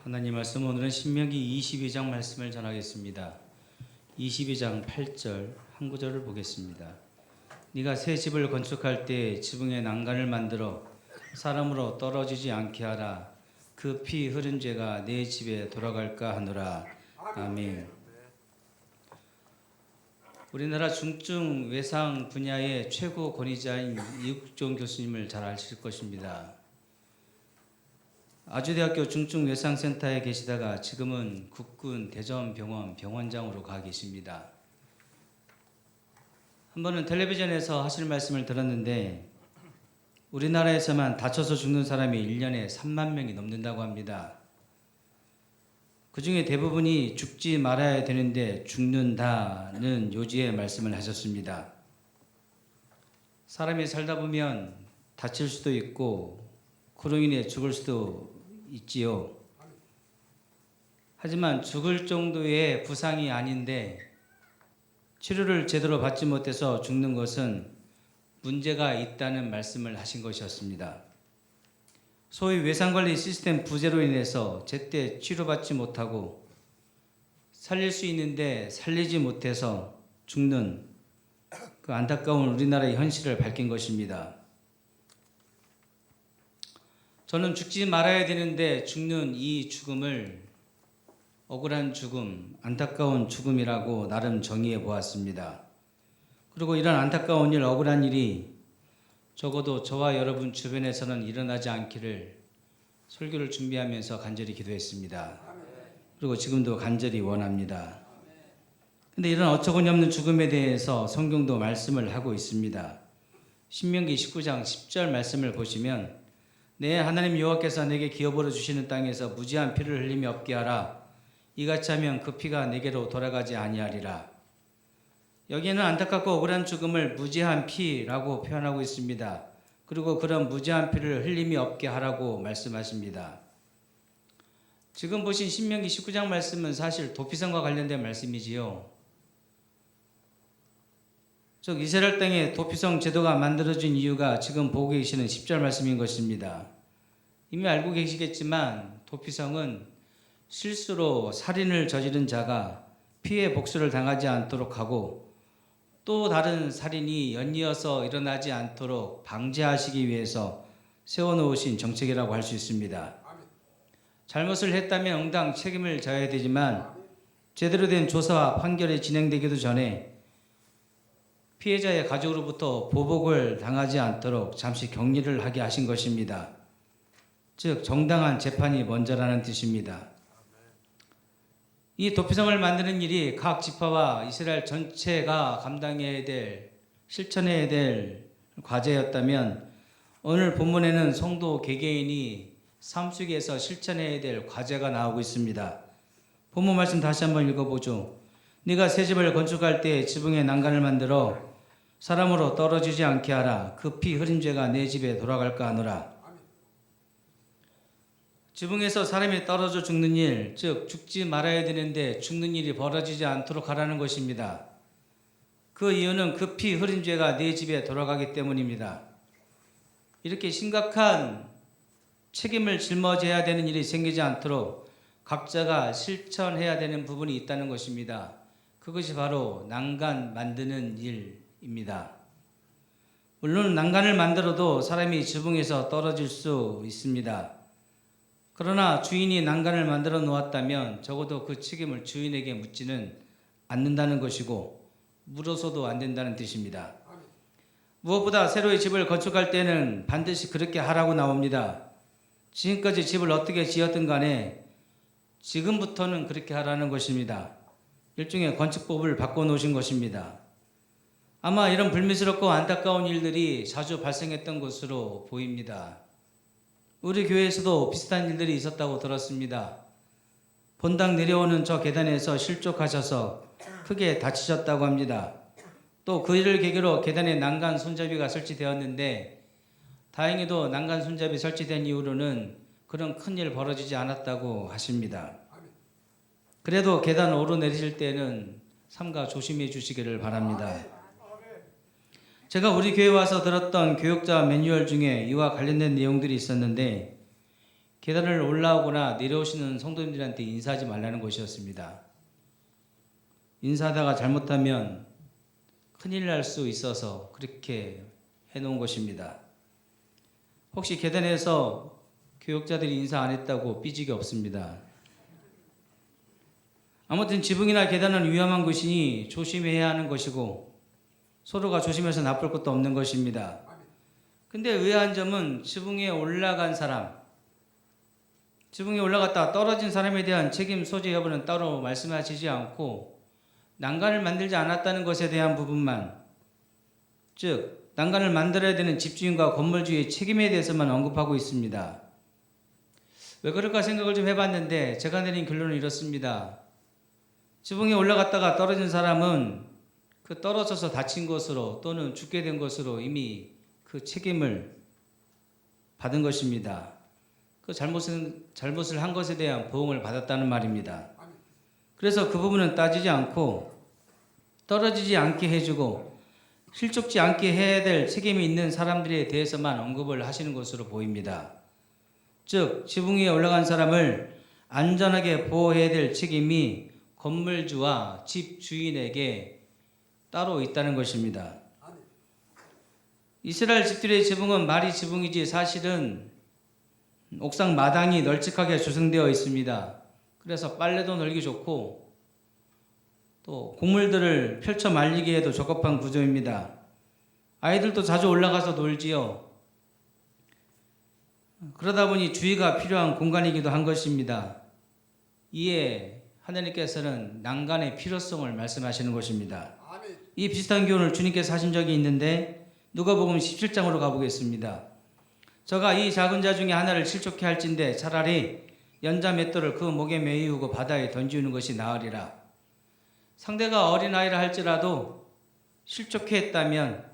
하나님 말씀 오늘은 신명기 22장 말씀을 전하겠습니다. 22장 8절 한 구절을 보겠습니다. 네가 새 집을 건축할 때 지붕에 난간을 만들어 사람으로 떨어지지 않게 하라. 그 피 흐른 죄가 내 집에 돌아갈까 하노라. 아멘. 우리나라 중증 외상 분야의 최고 권위자인 이국종 교수님을 잘 아실 것입니다. 아주대학교 중증외상센터에 계시다가 지금은 국군 대전병원 병원장으로 가 계십니다. 한 번은 텔레비전에서 하실 말씀을 들었는데 우리나라에서만 다쳐서 죽는 사람이 1년에 3만 명이 넘는다고 합니다. 그 중에 대부분이 죽지 말아야 되는데 죽는다는 요지의 말씀을 하셨습니다. 사람이 살다 보면 다칠 수도 있고 그로 인해 죽을 수도 있지요. 하지만 죽을 정도의 부상이 아닌데 치료를 제대로 받지 못해서 죽는 것은 문제가 있다는 말씀을 하신 것이었습니다. 소위 외상관리 시스템 부재로 인해서 제때 치료받지 못하고 살릴 수 있는데 살리지 못해서 죽는 그 안타까운 우리나라의 현실을 밝힌 것입니다. 저는 죽지 말아야 되는데 죽는 이 죽음을 억울한 죽음, 안타까운 죽음이라고 나름 정의해 보았습니다. 그리고 이런 안타까운 일, 억울한 일이 적어도 저와 여러분 주변에서는 일어나지 않기를 설교를 준비하면서 간절히 기도했습니다. 그리고 지금도 간절히 원합니다. 근데 이런 어처구니없는 죽음에 대해서 성경도 말씀을 하고 있습니다. 신명기 19장 10절 말씀을 보시면 내 하나님 여호와께서 내게 기업으로 주시는 땅에서 무지한 피를 흘림이 없게 하라. 이같이 하면 그 피가 내게로 돌아가지 아니하리라. 여기에는 안타깝고 억울한 죽음을 무지한 피라고 표현하고 있습니다. 그리고 그런 무지한 피를 흘림이 없게 하라고 말씀하십니다. 지금 보신 신명기 19장 말씀은 사실 도피성과 관련된 말씀이지요. 즉 이스라엘 땅에 도피성 제도가 만들어진 이유가 지금 보고 계시는 10절 말씀인 것입니다. 이미 알고 계시겠지만 도피성은 실수로 살인을 저지른 자가 피해 복수를 당하지 않도록 하고 또 다른 살인이 연이어서 일어나지 않도록 방지하시기 위해서 세워놓으신 정책이라고 할 수 있습니다. 잘못을 했다면 응당 책임을 져야 되지만 제대로 된 조사와 판결이 진행되기도 전에 피해자의 가족으로부터 보복을 당하지 않도록 잠시 격리를 하게 하신 것입니다. 즉 정당한 재판이 먼저라는 뜻입니다. 이 도피성을 만드는 일이 각 지파와 이스라엘 전체가 감당해야 될, 실천해야 될 과제였다면 오늘 본문에는 성도 개개인이 삶 속에서 실천해야 될 과제가 나오고 있습니다. 본문 말씀 다시 한번 읽어보죠. 네가 새 집을 건축할 때 지붕에 난간을 만들어 사람으로 떨어지지 않게 하라. 그 피 흐린 죄가 내 집에 돌아갈까 하노라. 지붕에서 사람이 떨어져 죽는 일, 즉 죽지 말아야 되는데 죽는 일이 벌어지지 않도록 하라는 것입니다. 그 이유는 그 피 흐린 죄가 내 집에 돌아가기 때문입니다. 이렇게 심각한 책임을 짊어져야 되는 일이 생기지 않도록 각자가 실천해야 되는 부분이 있다는 것입니다. 그것이 바로 난간 만드는 일입니다. 물론 난간을 만들어도 사람이 지붕에서 떨어질 수 있습니다. 그러나 주인이 난간을 만들어 놓았다면 적어도 그 책임을 주인에게 묻지는 않는다는 것이고 물어서도 안 된다는 뜻입니다. 무엇보다 새로이 집을 건축할 때는 반드시 그렇게 하라고 나옵니다. 지금까지 집을 어떻게 지었든 간에 지금부터는 그렇게 하라는 것입니다. 일종의 건축법을 바꿔놓으신 것입니다. 아마 이런 불미스럽고 안타까운 일들이 자주 발생했던 것으로 보입니다. 우리 교회에서도 비슷한 일들이 있었다고 들었습니다. 본당 내려오는 저 계단에서 실족하셔서 크게 다치셨다고 합니다. 또 그 일을 계기로 계단에 난간 손잡이가 설치되었는데 다행히도 난간 손잡이 설치된 이후로는 그런 큰일 벌어지지 않았다고 하십니다. 그래도 계단 오르내리실 때는 삼가 조심해 주시기를 바랍니다. 제가 우리 교회 와서 들었던 교육자 매뉴얼 중에 이와 관련된 내용들이 있었는데 계단을 올라오거나 내려오시는 성도님들한테 인사하지 말라는 것이었습니다. 인사하다가 잘못하면 큰일 날 수 있어서 그렇게 해놓은 것입니다. 혹시 계단에서 교역자들이 인사 안 했다고 삐지게 없습니다. 아무튼 지붕이나 계단은 위험한 것이니 조심해야 하는 것이고 서로가 조심해서 나쁠 것도 없는 것입니다. 근데 의아한 점은 지붕에 올라간 사람, 지붕에 올라갔다 떨어진 사람에 대한 책임 소재 여부는 따로 말씀하시지 않고 난간을 만들지 않았다는 것에 대한 부분만, 즉 난간을 만들어야 되는 집주인과 건물주의 책임에 대해서만 언급하고 있습니다. 왜 그럴까 생각을 좀 해봤는데 제가 내린 결론은 이렇습니다. 지붕에 올라갔다가 떨어진 사람은 그 떨어져서 다친 것으로 또는 죽게 된 것으로 이미 그 책임을 받은 것입니다. 그 잘못을 한 것에 대한 보응을 받았다는 말입니다. 그래서 그 부분은 따지지 않고 떨어지지 않게 해주고 실족지 않게 해야 될 책임이 있는 사람들에 대해서만 언급을 하시는 것으로 보입니다. 즉 지붕 위에 올라간 사람을 안전하게 보호해야 될 책임이 건물주와 집 주인에게 따로 있다는 것입니다. 이스라엘 집들의 지붕은 말이 지붕이지 사실은 옥상 마당이 널찍하게 조성되어 있습니다. 그래서 빨래도 널기 좋고 또 곡물들을 펼쳐 말리기에도 적합한 구조입니다. 아이들도 자주 올라가서 놀지요. 그러다 보니 주의가 필요한 공간이기도 한 것입니다. 이에 하나님께서는 난간의 필요성을 말씀하시는 것입니다. 이 비슷한 교훈을 주님께서 하신 적이 있는데 누가복음 17장으로 가보겠습니다. 저가 이 작은 자 중에 하나를 실족해 할진대 차라리 연자 맷돌을 그 목에 매이우고 바다에 던지우는 것이 나으리라. 상대가 어린아이라 할지라도 실족해 했다면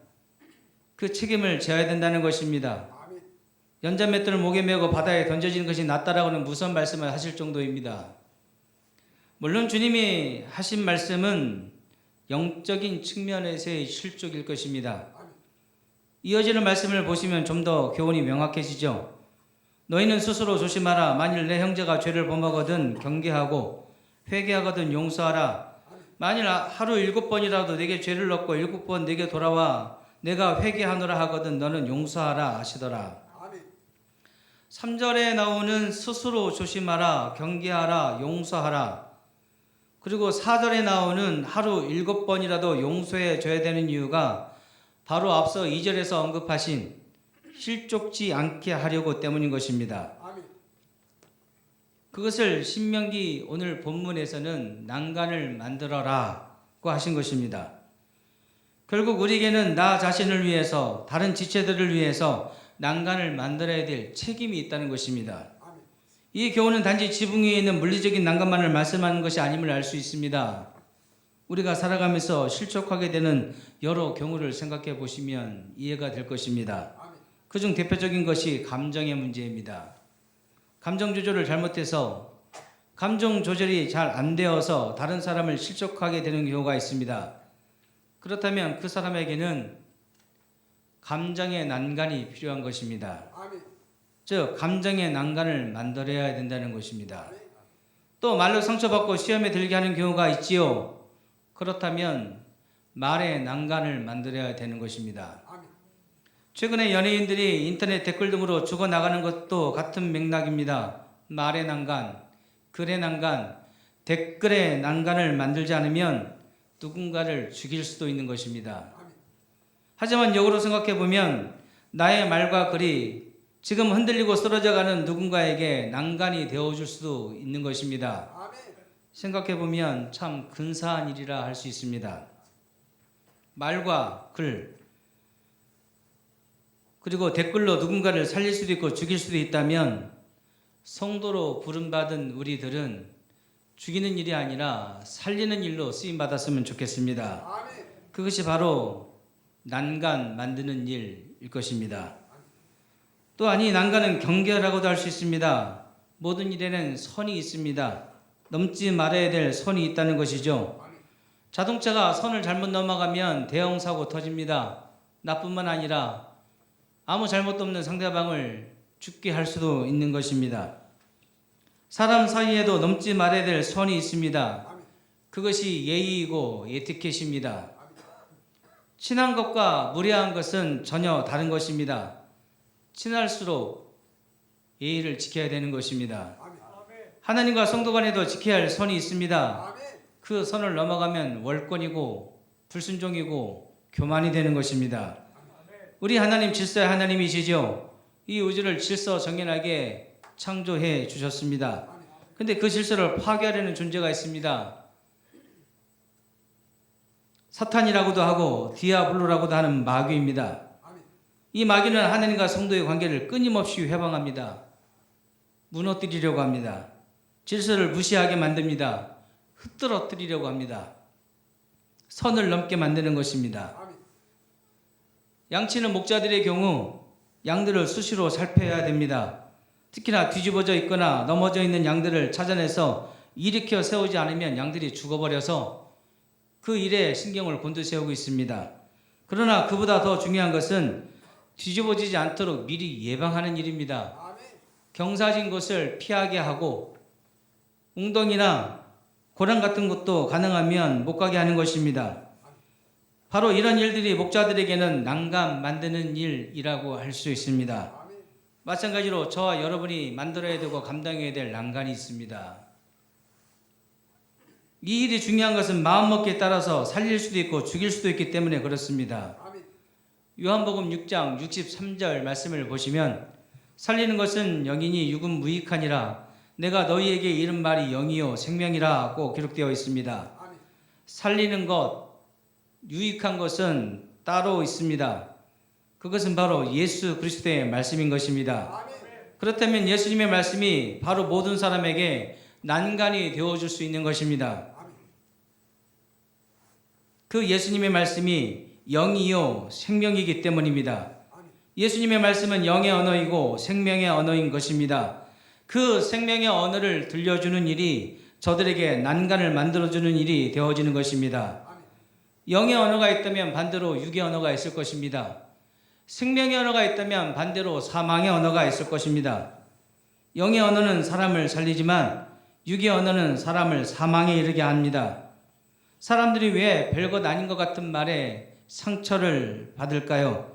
그 책임을 져야 된다는 것입니다. 연자 맷돌을 목에 메고 바다에 던져지는 것이 낫다라고는 무선 말씀을 하실 정도입니다. 물론 주님이 하신 말씀은 영적인 측면에서의 실족일 것입니다. 이어지는 말씀을 보시면 좀 더 교훈이 명확해지죠. 너희는 스스로 조심하라. 만일 내 형제가 죄를 범하거든 경계하고 회개하거든 용서하라. 만일 하루 7번이라도 내게 죄를 넣고 7번 내게 돌아와 내가 회개하노라 하거든 너는 용서하라 하시더라. 3절에 나오는 스스로 조심하라, 경계하라, 용서하라. 그리고 4절에 나오는 하루 7번이라도 용서해 줘야 되는 이유가 바로 앞서 2절에서 언급하신 실족지 않게 하려고 때문인 것입니다. 그것을 신명기 오늘 본문에서는 난간을 만들어라고 하신 것입니다. 결국 우리에게는 나 자신을 위해서 다른 지체들을 위해서 난간을 만들어야 될 책임이 있다는 것입니다. 이 교훈은 단지 지붕 위에 있는 물리적인 난간만을 말씀하는 것이 아님을 알 수 있습니다. 우리가 살아가면서 실족하게 되는 여러 경우를 생각해 보시면 이해가 될 것입니다. 그중 대표적인 것이 감정의 문제입니다. 감정 조절을 잘못해서 감정 조절이 잘 안 되어서 다른 사람을 실족하게 되는 경우가 있습니다. 그렇다면 그 사람에게는 감정의 난간이 필요한 것입니다. 즉 감정의 난간을 만들어야 된다는 것입니다. 또 말로 상처받고 시험에 들게 하는 경우가 있지요. 그렇다면 말의 난간을 만들어야 되는 것입니다. 최근에 연예인들이 인터넷 댓글 등으로 죽어나가는 것도 같은 맥락입니다. 말의 난간, 글의 난간, 댓글의 난간을 만들지 않으면 누군가를 죽일 수도 있는 것입니다. 하지만 역으로 생각해 보면 나의 말과 글이 지금 흔들리고 쓰러져가는 누군가에게 난간이 되어줄 수도 있는 것입니다. 생각해 보면 참 근사한 일이라 할 수 있습니다. 말과 글 그리고 댓글로 누군가를 살릴 수도 있고 죽일 수도 있다면 성도로 부름받은 우리들은 죽이는 일이 아니라 살리는 일로 쓰임받았으면 좋겠습니다. 그것이 바로 난간 만드는 일일 것입니다. 또한 이 난간은 경계라고도 할 수 있습니다. 모든 일에는 선이 있습니다. 넘지 말아야 될 선이 있다는 것이죠. 자동차가 선을 잘못 넘어가면 대형 사고 터집니다. 나뿐만 아니라 아무 잘못도 없는 상대방을 죽게 할 수도 있는 것입니다. 사람 사이에도 넘지 말아야 될 선이 있습니다. 그것이 예의이고 에티켓입니다. 친한 것과 무례한 것은 전혀 다른 것입니다. 친할수록 예의를 지켜야 되는 것입니다. 하나님과 성도 간에도 지켜야 할 선이 있습니다. 그 선을 넘어가면 월권이고 불순종이고 교만이 되는 것입니다. 우리 하나님 질서의 하나님이시죠. 이 우주를 질서 정연하게 창조해 주셨습니다. 근데 그 질서를 파괴하려는 존재가 있습니다. 사탄이라고도 하고 디아블로라고도 하는 마귀입니다. 이 마귀는 하나님과 성도의 관계를 끊임없이 회방합니다. 무너뜨리려고 합니다. 질서를 무시하게 만듭니다. 흩어뜨리려고 합니다. 선을 넘게 만드는 것입니다. 양치는 목자들의 경우 양들을 수시로 살펴야 됩니다. 특히나 뒤집어져 있거나 넘어져 있는 양들을 찾아내서 일으켜 세우지 않으면 양들이 죽어버려서 그 일에 신경을 곤두세우고 있습니다. 그러나 그보다 더 중요한 것은 뒤집어지지 않도록 미리 예방하는 일입니다. 경사진 곳을 피하게 하고 웅덩이나 고랑 같은 곳도 가능하면 못 가게 하는 것입니다. 바로 이런 일들이 목자들에게는 난감 만드는 일이라고 할 수 있습니다. 마찬가지로 저와 여러분이 만들어야 되고 감당해야 될 난간이 있습니다. 이 일이 중요한 것은 마음먹기에 따라서 살릴 수도 있고 죽일 수도 있기 때문에 그렇습니다. 요한복음 6장 63절 말씀을 보시면 살리는 것은 영이니 육은 무익하니라 내가 너희에게 이른 말이 영이요 생명이라고 기록되어 있습니다. 살리는 것, 유익한 것은 따로 있습니다. 그것은 바로 예수 그리스도의 말씀인 것입니다. 그렇다면 예수님의 말씀이 바로 모든 사람에게 난간이 되어줄 수 있는 것입니다. 그 예수님의 말씀이 영이요 생명이기 때문입니다. 예수님의 말씀은 영의 언어이고 생명의 언어인 것입니다. 그 생명의 언어를 들려주는 일이 저들에게 난간을 만들어주는 일이 되어지는 것입니다. 영의 언어가 있다면 반대로 육의 언어가 있을 것입니다. 생명의 언어가 있다면 반대로 사망의 언어가 있을 것입니다. 영의 언어는 사람을 살리지만 육의 언어는 사람을 사망에 이르게 합니다. 사람들이 왜 별것 아닌 것 같은 말에 상처를 받을까요?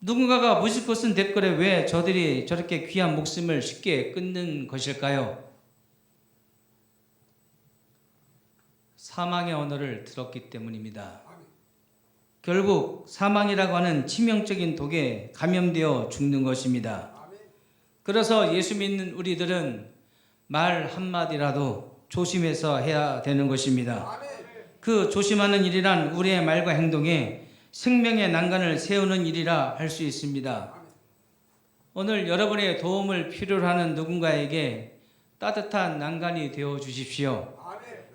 누군가가 묻을 것은 댓글에 왜 저들이 저렇게 귀한 목숨을 쉽게 끊는 것일까요? 사망의 언어를 들었기 때문입니다. 결국 사망이라고 하는 치명적인 독에 감염되어 죽는 것입니다. 그래서 예수 믿는 우리들은 말 한마디라도 조심해서 해야 되는 것입니다. 그 조심하는 일이란 우리의 말과 행동에 생명의 난간을 세우는 일이라 할 수 있습니다. 오늘 여러분의 도움을 필요로 하는 누군가에게 따뜻한 난간이 되어 주십시오.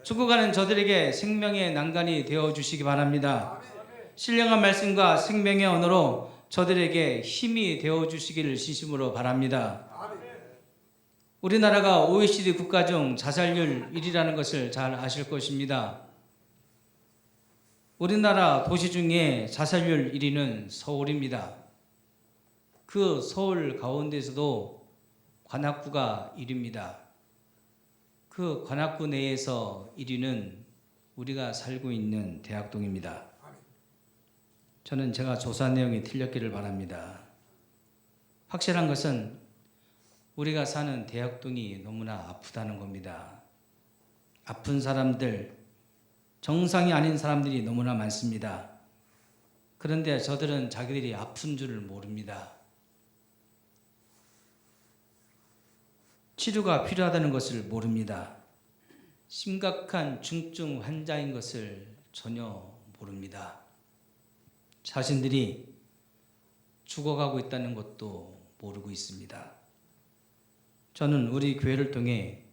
죽어가는 저들에게 생명의 난간이 되어 주시기 바랍니다. 신령한 말씀과 생명의 언어로 저들에게 힘이 되어 주시기를 진심으로 바랍니다. 우리나라가 OECD 국가 중 자살률 1위라는 것을 잘 아실 것입니다. 우리나라 도시 중에 자살률 1위는 서울입니다. 그 서울 가운데서도 관악구가 1위입니다. 그 관악구 내에서 1위는 우리가 살고 있는 대학동입니다. 저는 제가 조사 내용이 틀렸기를 바랍니다. 확실한 것은 우리가 사는 대학동이 너무나 아프다는 겁니다. 아픈 사람들, 정상이 아닌 사람들이 너무나 많습니다. 그런데 저들은 자기들이 아픈 줄을 모릅니다. 치료가 필요하다는 것을 모릅니다. 심각한 중증 환자인 것을 전혀 모릅니다. 자신들이 죽어가고 있다는 것도 모르고 있습니다. 저는 우리 교회를 통해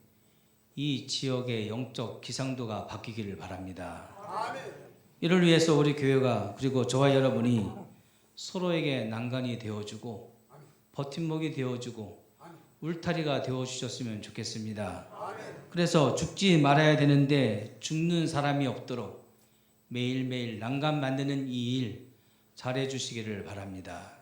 이 지역의 영적 기상도가 바뀌기를 바랍니다. 이를 위해서 우리 교회가 그리고 저와 여러분이 서로에게 난간이 되어주고 버팀목이 되어주고 울타리가 되어주셨으면 좋겠습니다. 그래서 죽지 말아야 되는데 죽는 사람이 없도록 매일매일 난간 만드는 이 일 잘해 주시기를 바랍니다.